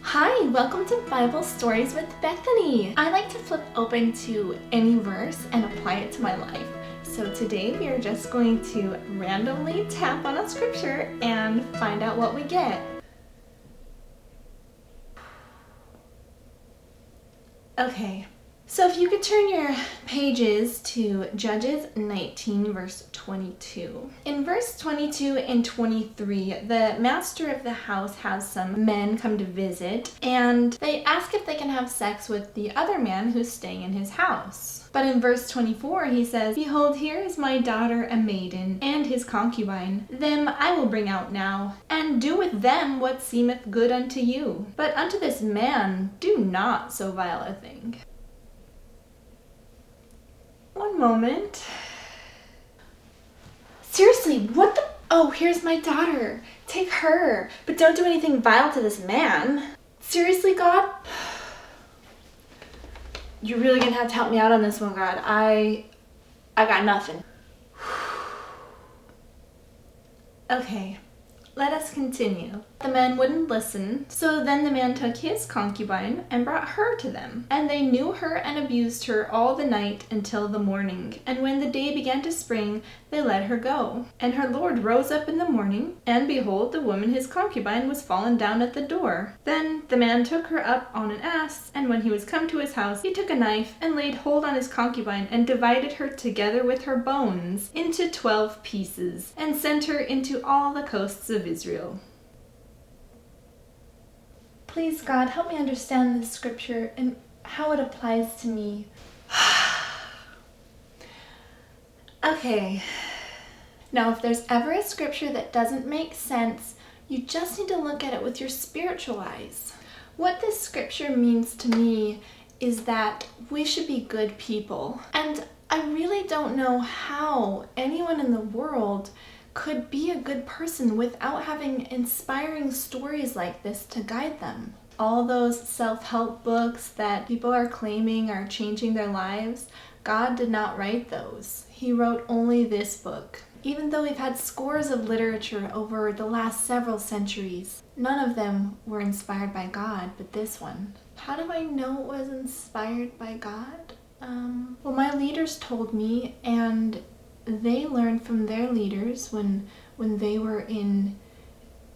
Hi, welcome to Bible Stories with Bethany. I like to flip open to any verse and apply it to my life. So today we are just going to randomly tap on a scripture and find out what we get. Okay, so if you could turn your pages to Judges 19 verse 22. In verse 22 and 23, the master of the house has some men come to visit and they ask if they can have sex with the other man who's staying in his house. But in verse 24 he says, "Behold, here is my daughter a maiden, and his concubine. Them I will bring out now, and do with them what seemeth good unto you. But unto this man do not so vile a thing." One moment. Seriously, what the? Oh, here's my daughter. Take her, but don't do anything vile to this man. Seriously, God? You're really gonna have to help me out on this one, God. I got nothing. Okay, let us continue. The men wouldn't listen, so then the man took his concubine and brought her to them. And they knew her and abused her all the night until the morning. And when the day began to spring, they let her go. And her lord rose up in the morning, and behold, the woman his concubine was fallen down at the door. Then the man took her up on an ass, and when he was come to his house, he took a knife and laid hold on his concubine and divided her together with her bones into 12 pieces, and sent her into all the coasts of Israel. Please, God, help me understand this scripture and how it applies to me. Okay. Now, if there's ever a scripture that doesn't make sense, you just need to look at it with your spiritual eyes. What this scripture means to me is that we should be good people. And I really don't know how anyone in the world could be a good person without having inspiring stories like this to guide them. All those self-help books that people are claiming are changing their lives, God did not write those. He wrote only this book. Even though we've had scores of literature over the last several centuries, none of them were inspired by God, but this one. How do I know it was inspired by God? Well, my leaders told me, and they learned from their leaders when they were in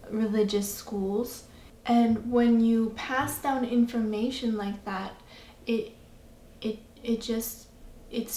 religious schools. And when you pass down information like that, it's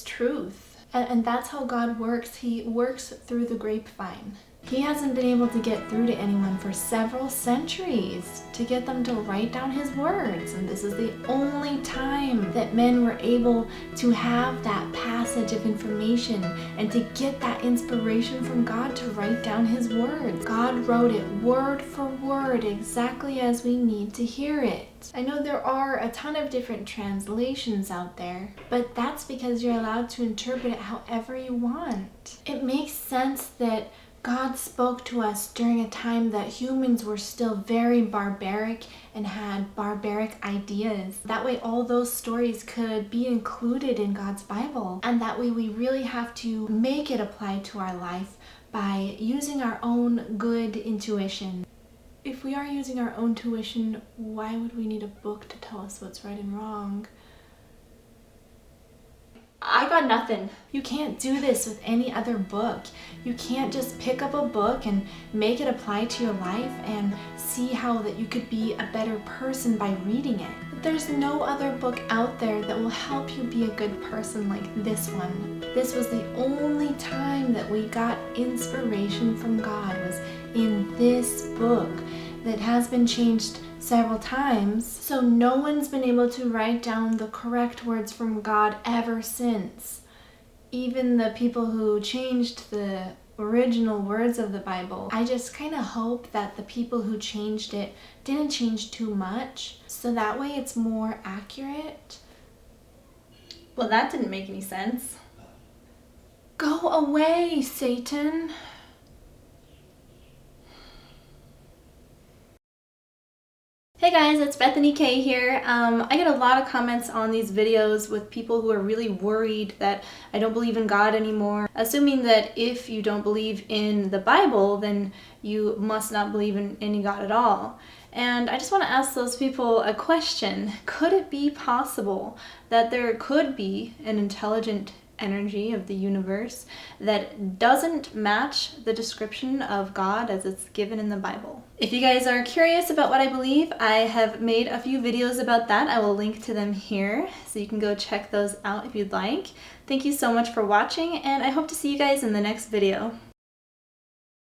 truth. And that's how God works. He works through the grapevine. He hasn't been able to get through to anyone for several centuries to get them to write down his words. And this is the only time that men were able to have that passage of information and to get that inspiration from God to write down his words. God wrote it word for word exactly as we need to hear it. I know there are a ton of different translations out there, but that's because you're allowed to interpret it however you want. It makes sense that God spoke to us during a time that humans were still very barbaric and had barbaric ideas. That way all those stories could be included in God's Bible. And that way we really have to make it apply to our life by using our own good intuition. If we are using our own tuition, why would we need a book to tell us what's right and wrong? I got nothing. You can't do this with any other book. You can't just pick up a book and make it apply to your life and see how that you could be a better person by reading it. There's no other book out there that will help you be a good person like this one. This was the only time that we got inspiration from God, was in this book that has been changed several times, so no one's been able to write down the correct words from God ever since. Even the people who changed the original words of the Bible. I just kind of hope that the people who changed it didn't change too much, so that way it's more accurate. Well, that didn't make any sense. Go away, Satan. Hey guys, it's Bethany K here. I get a lot of comments on these videos with people who are really worried that I don't believe in God anymore, assuming that if you don't believe in the Bible, then you must not believe in any God at all. And I just want to ask those people a question. Could it be possible that there could be an intelligent energy of the universe that doesn't match the description of God as it's given in the Bible? If you guys are curious about what I believe, I have made a few videos about that. I will link to them here, so you can go check those out if you'd like. Thank you so much for watching, and I hope to see you guys in the next video.